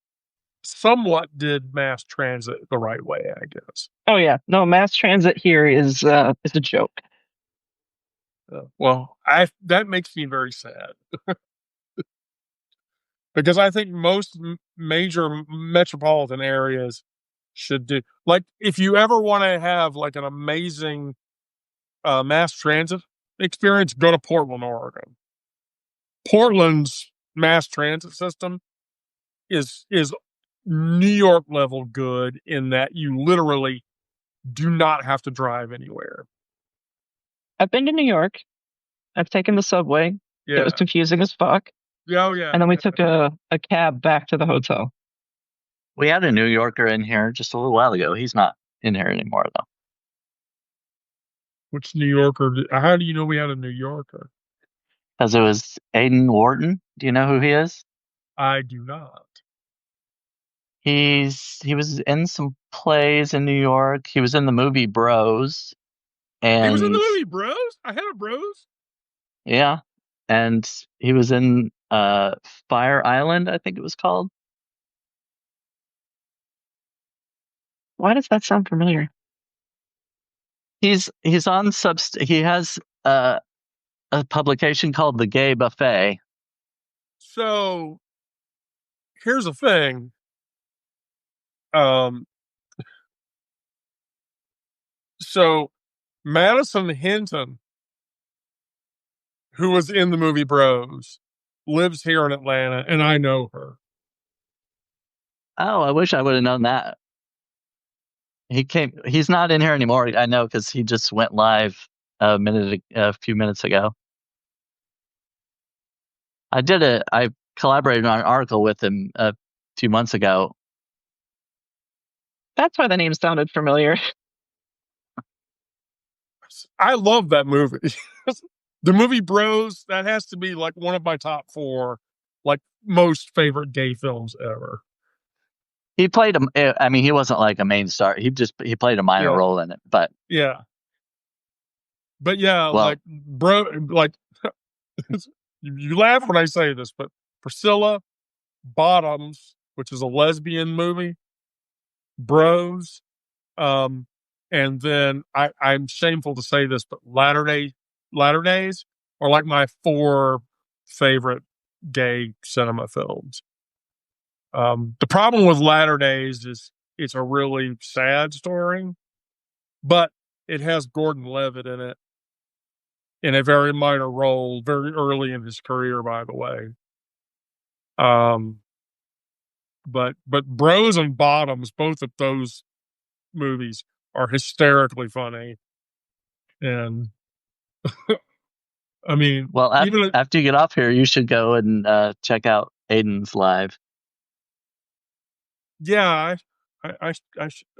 somewhat did mass transit the right way, I guess. Oh yeah, no, mass transit here is a joke. Well, that makes me very sad because I think most major metropolitan areas should do, like, if you ever want to have like an amazing mass transit experience, go to Portland, Oregon. Portland's mass transit system is New York level good in that you literally do not have to drive anywhere. I've been to New York. I've taken the subway. Yeah. It was confusing as fuck. Oh yeah. And then we took a cab back to the hotel. We had a New Yorker in here just a little while ago. He's not in here anymore, though. Which New Yorker? How do you know we had a New Yorker? Because it was Aiden Wharton. Do you know who he is? I do not. He was in some plays in New York. He was in the movie Bros. And he was in the movie Bros? I had a Bros? Yeah. And he was in Fire Island, I think it was called. Why does that sound familiar? He's on he has a publication called The Gay Buffet. So here's the thing. So Madison Hinton, who was in the movie Bros, lives here in Atlanta, and I know her. Oh, I wish I would have known that. He's not in here anymore. I know because he just went live a few minutes ago. I collaborated on an article with him a few months ago. That's why the name sounded familiar. I love that movie. The movie Bros, that has to be like one of my top 4, like, most favorite gay films ever. He played he wasn't like a main star. He played a minor role in it, but yeah. But yeah, like, bro, like, you laugh when I say this, but Priscilla, Bottoms, which is a lesbian movie, Bros, and then I'm shameful to say this, but Latter Days are like my 4 favorite gay cinema films. The problem with Latter Days is it's a really sad story, but it has Gordon Levitt in it in a very minor role, very early in his career, by the way. But Bros and Bottoms, both of those movies are hysterically funny, and I mean, well, after you get off here, you should go and check out Aiden's live. Yeah, I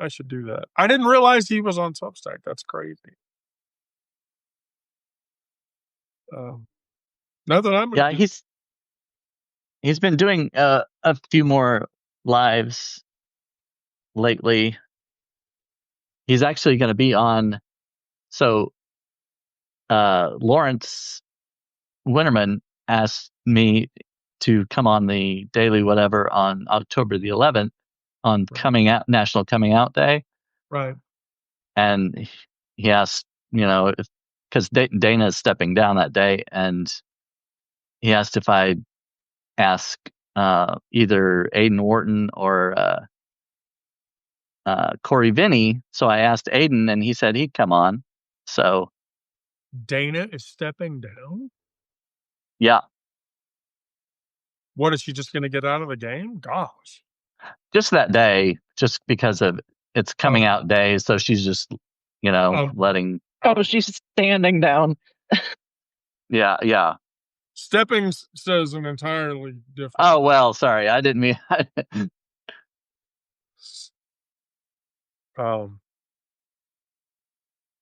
should do that. I didn't realize he was on Substack. That's crazy. Now that I'm he's been doing a few more lives lately. He's actually going to be on. So Lawrence Winterman asked me to come on the Daily Whatever on October the 11th on National Coming Out Day. Right. And he asked, because Dana is stepping down that day, and he asked if I'd ask either Aiden Wharton or Corey Vinny. So I asked Aiden, and he said he'd come on. So Dana is stepping down. yeah, What, is she just going to get out of the game? Gosh. just that day, just because of it's coming out day. So she's just, letting. Oh, she's standing down. Yeah. Stepping says an entirely different. Oh, well, sorry. I didn't mean.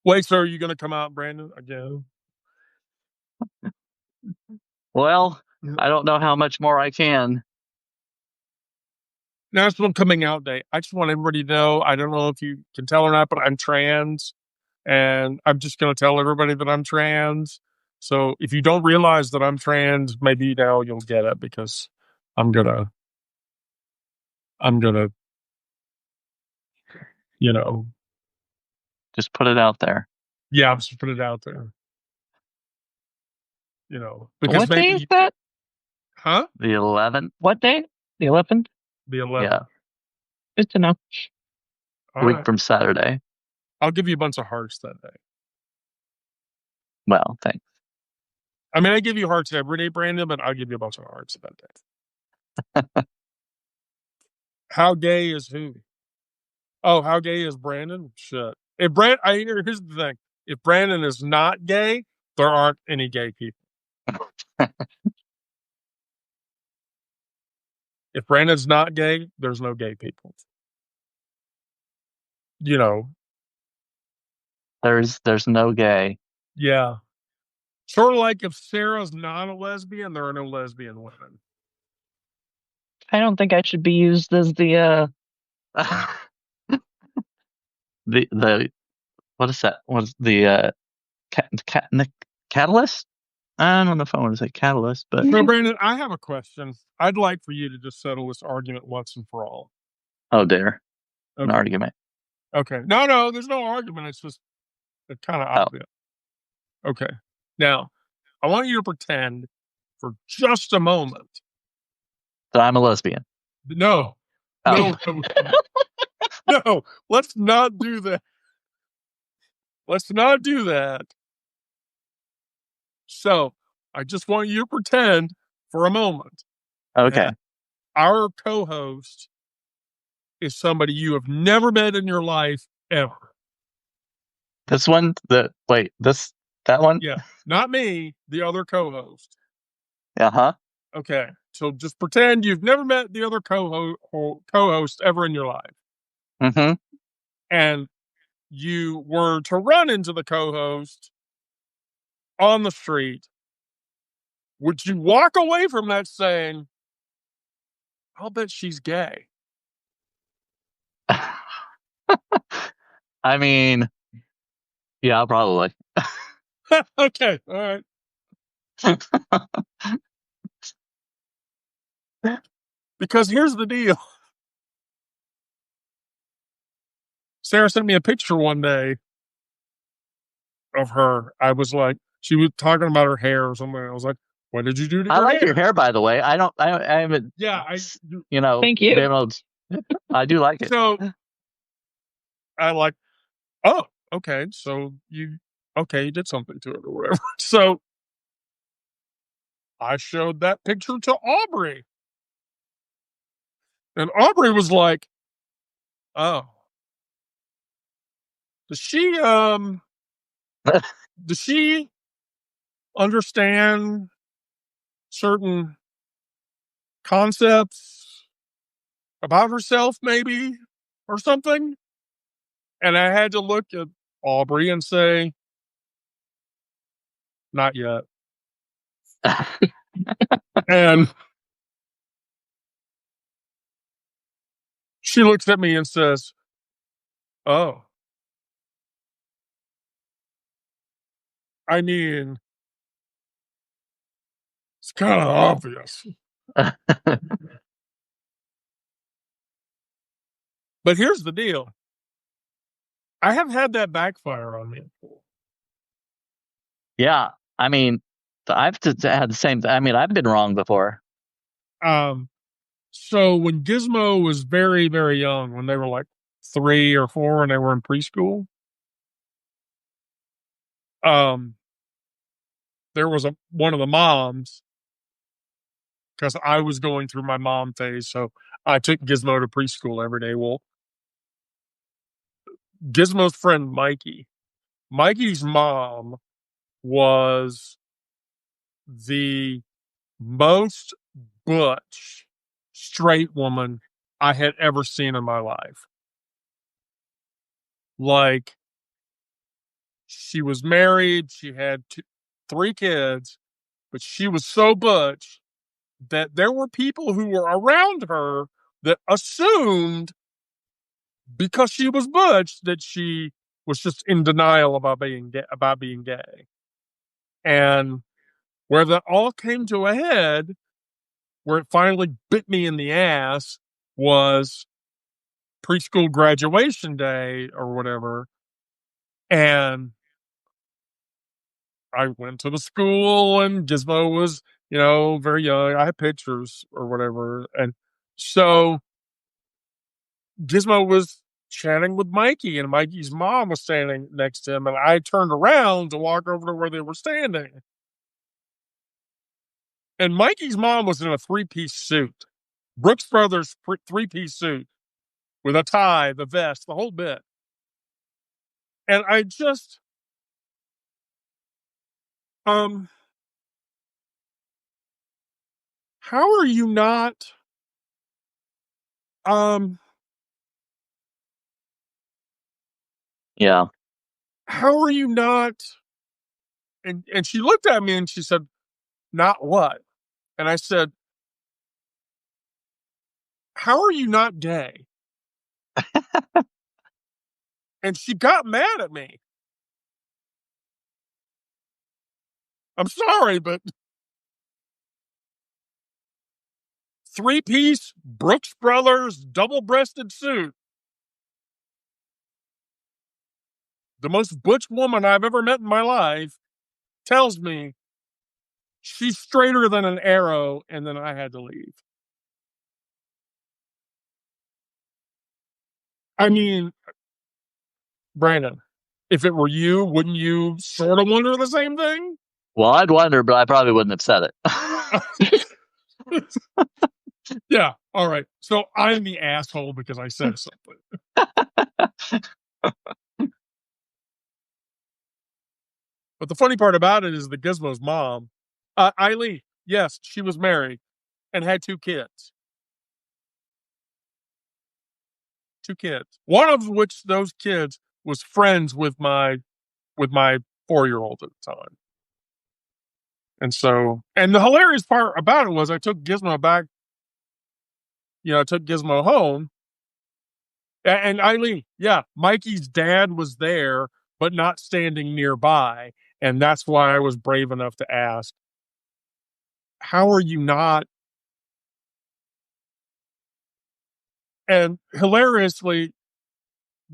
Wait, so are you going to come out, Brandon, again? Well, I don't know how much more I can. National Coming Out Day. I just want everybody to know, I don't know if you can tell or not, but I'm trans. And I'm just going to tell everybody that I'm trans. So if you don't realize that I'm trans, maybe now you'll get it, because I'm gonna, Just put it out there. yeah, I'm just put it out there. Because What day is that? Huh? The 11th. What day? The 11th? The 11th. Yeah. Good to know. A week from Saturday. I'll give you a bunch of hearts that day. Well, thanks. I mean, I give you hearts every day, Brandon, but I'll give you a bunch of hearts that day. How gay is who? Oh, how gay is Brandon? Shit. Here's the thing. If Brandon is not gay, there aren't any gay people. If Brandon's not gay, there's no gay people. There's no gay. Yeah. Sort of like if Sarah's not a lesbian, there are no lesbian women. I don't think I should be used as the the what is that? What's the catalyst? I don't know if I want to say catalyst, but So, Brandon, I have a question. I'd like for you to just settle this argument once and for all. Oh, dear. Okay. An argument. Okay. No, there's no argument. It's just kind of obvious. Okay. Now, I want you to pretend for just a moment that I'm a lesbian. No. Oh. No, let's not do that. Let's not do that. So, I just want you to pretend for a moment. Okay. Our co-host is somebody you have never met in your life ever. This one? That one? Yeah, not me, the other co-host. Uh-huh. Okay, so just pretend you've never met the other co-host ever in your life. Mm-hmm. And you were to run into the co-host on the street. Would you walk away from that saying, I'll bet she's gay? I mean, yeah, probably. Okay, all right. Because here's the deal. Sarah sent me a picture one day of her. I was like, she was talking about her hair or something. I was like, what did you do to your hair? I like your hair, by the way. I haven't. Yeah, Thank you. I do like it. So I like, oh, okay. So you did something to it or whatever. So I showed that picture to Aubrey. And Aubrey was like, oh. Does she understand certain concepts about herself, maybe, or something? And I had to look at Aubrey and say, not yet. And she looks at me and says, oh. I mean, it's kind of obvious. But here's the deal. I have had that backfire on me. Yeah. I mean, I've had the same thing. I mean, I've been wrong before. So when Gizmo was very, very young, when they were like 3 or 4 and they were in preschool, um, there was one of the moms, because I was going through my mom phase, so I took Gizmo to preschool every day. Well, Gizmo's friend Mikey's mom was the most butch straight woman I had ever seen in my life. Like, she was married, she had 3 kids, but she was so butch that there were people who were around her that assumed, because she was butch, that she was just in denial about being gay. And where that all came to a head, where it finally bit me in the ass, was preschool graduation day or whatever. And I went to the school and Gizmo was, very young. I had pictures or whatever. And so Gizmo was chatting with Mikey, and Mikey's mom was standing next to him. And I turned around to walk over to where they were standing. And Mikey's mom was in a 3-piece suit, Brooks Brothers 3-piece suit with a tie, the vest, the whole bit. And I just, how are you not, Yeah. how are you not, and she looked at me and she said, not what? And I said, how are you not gay? And she got mad at me. I'm sorry, but 3-piece Brooks Brothers double-breasted suit. The most butch woman I've ever met in my life tells me she's straighter than an arrow, and then I had to leave. I mean, Brandon, if it were you, wouldn't you sort of wonder the same thing? Well, I'd wonder, but I probably wouldn't have said it. Yeah. All right. So I'm the asshole because I said something. But the funny part about it is the Gizmo's mom, Eileen, yes, she was married and had 2 kids. 2 kids. One of which, those kids, was friends with my 4-year-old at the time. And so, and the hilarious part about it was I took Gizmo back, I took Gizmo home. And Eileen, yeah, Mikey's dad was there, but not standing nearby. And that's why I was brave enough to ask, how are you not? And hilariously,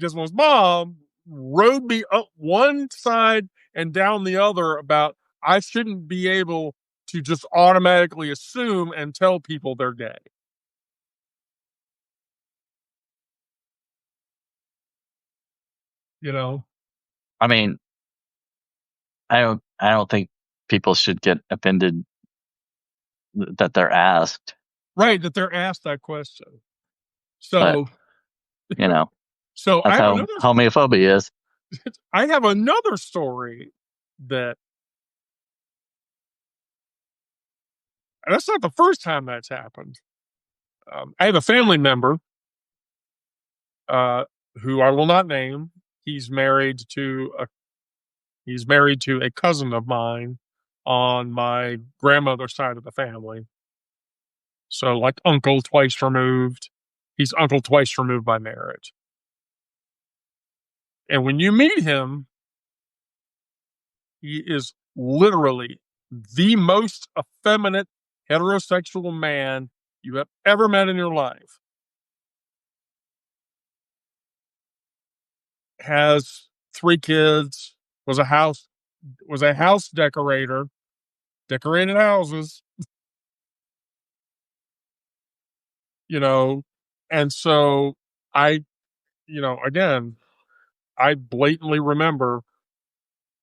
Gizmo's mom rode me up one side and down the other about I shouldn't be able to just automatically assume and tell people they're gay. You know? I mean, I don't think people should get offended that they're asked. Right, that they're asked that question. But, So so that's how homophobia is. I have another story that, and that's not the first time that's happened. I have a family member who I will not name. He's married to a cousin of mine on my grandmother's side of the family. So, like, uncle twice removed. He's uncle twice removed by marriage. And when you meet him, he is literally the most effeminate heterosexual man you have ever met in your life. Has 3 kids, was a house decorator, decorated houses. and so I, again, I blatantly remember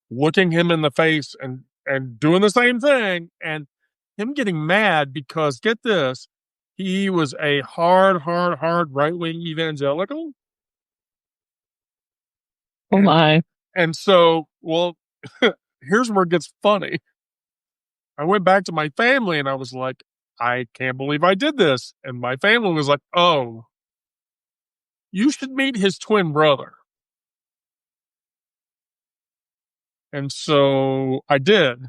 looking him in the face and doing the same thing, and him getting mad because, get this, he was a hard right-wing evangelical. Oh my. And so, well, here's where it gets funny. I went back to my family and I was like, I can't believe I did this. And my family was like, oh, you should meet his twin brother. And so I did,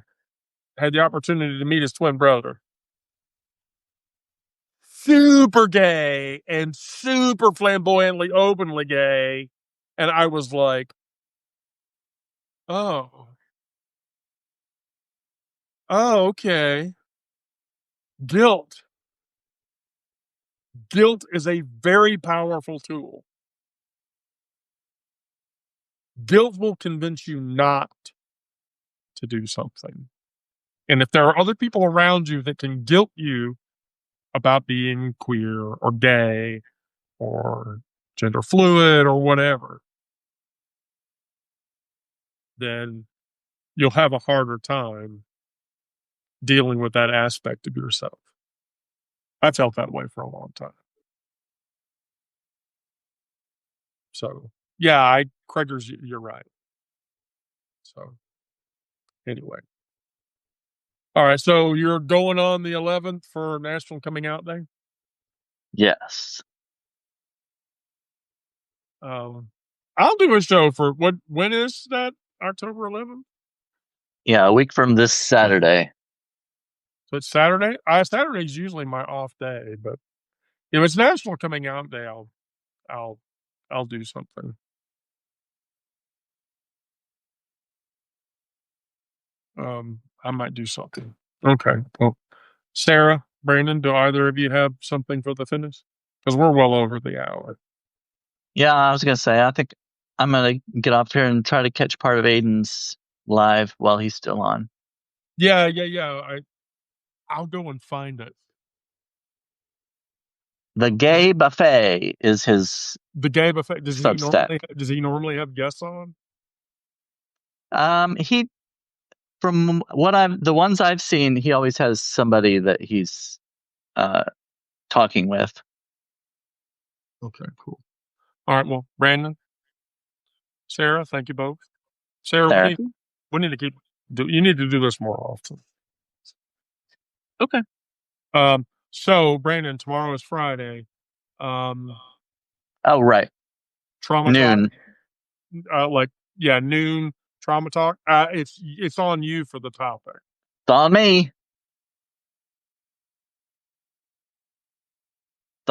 had the opportunity to meet his twin brother. Super gay and super flamboyantly, openly gay. And I was like, oh, okay. Guilt. Guilt is a very powerful tool. Guilt will convince you not to do something. And if there are other people around you that can guilt you about being queer or gay or gender fluid or whatever, then you'll have a harder time dealing with that aspect of yourself. I felt that way for a long time. So, yeah, Craigers, you're right. So, anyway. All right, so you're going on the 11th for National Coming Out Day? Yes. I'll do a show for when is that? October 11th? Yeah, a week from this Saturday. So it's Saturday? Saturday's usually my off day, but if it's National Coming Out Day, I'll do something. I might do something. Okay. Well, Sarah, Brandon, do either of you have something for the finish? Because we're well over the hour. Yeah, I was gonna say, I think I'm gonna get off here and try to catch part of Aiden's live while he's still on. Yeah. I'll go and find it. The Gay Buffet is his The Gay Buffet. Does he normally have guests on? He, from the ones I've seen, he always has somebody that he's talking with. Okay, cool. All right, well, Brandon, Sarah, thank you both. Sarah, we need to you need to do this more often. Okay. So Brandon, tomorrow is Friday. Oh, right. Trauma Noon. Talk. Noon trauma talk. It's on you for the topic. It's on me. It's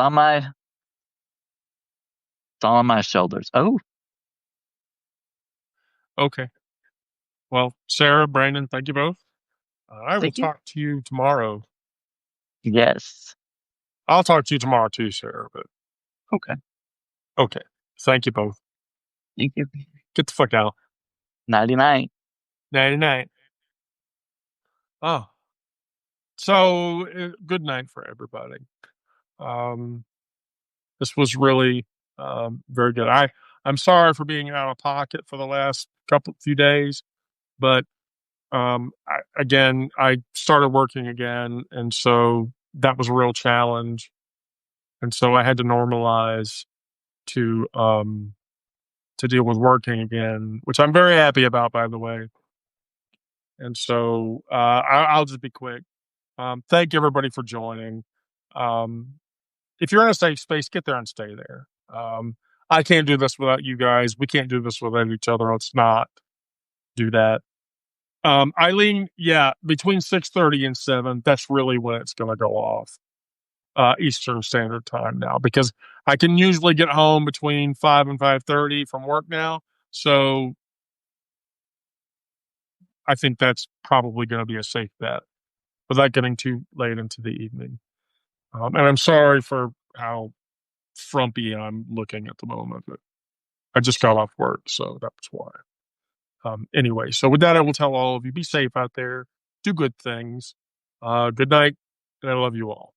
on my shoulders. Oh. Okay. Well, Sarah, Brandon, thank you both. I will talk to you tomorrow. Yes. I'll talk to you tomorrow too, Sarah. But okay. Okay. Thank you both. Thank you. Get the fuck out. 99. 99. Oh. So good night for everybody. This was really very good. I'm sorry for being out of pocket for the last few days, but I started working again, and so that was a real challenge, and so I had to normalize to deal with working again, which I'm very happy about, by the way. And so I'll just be quick. Thank everybody for joining. If you're in a safe space, get there and stay there. I can't do this without you guys. We can't do this without each other. Let's not do that. Eileen, yeah, between 6:30 and 7, that's really when it's going to go off. Eastern Standard Time now, because I can usually get home between 5 and 5:30 from work now. So I think that's probably going to be a safe bet without getting too late into the evening. And I'm sorry for how frumpy I'm looking at the moment, but I just got off work, so that's why. Anyway, so with that, I will tell all of you, be safe out there, do good things. Good night, and I love you all.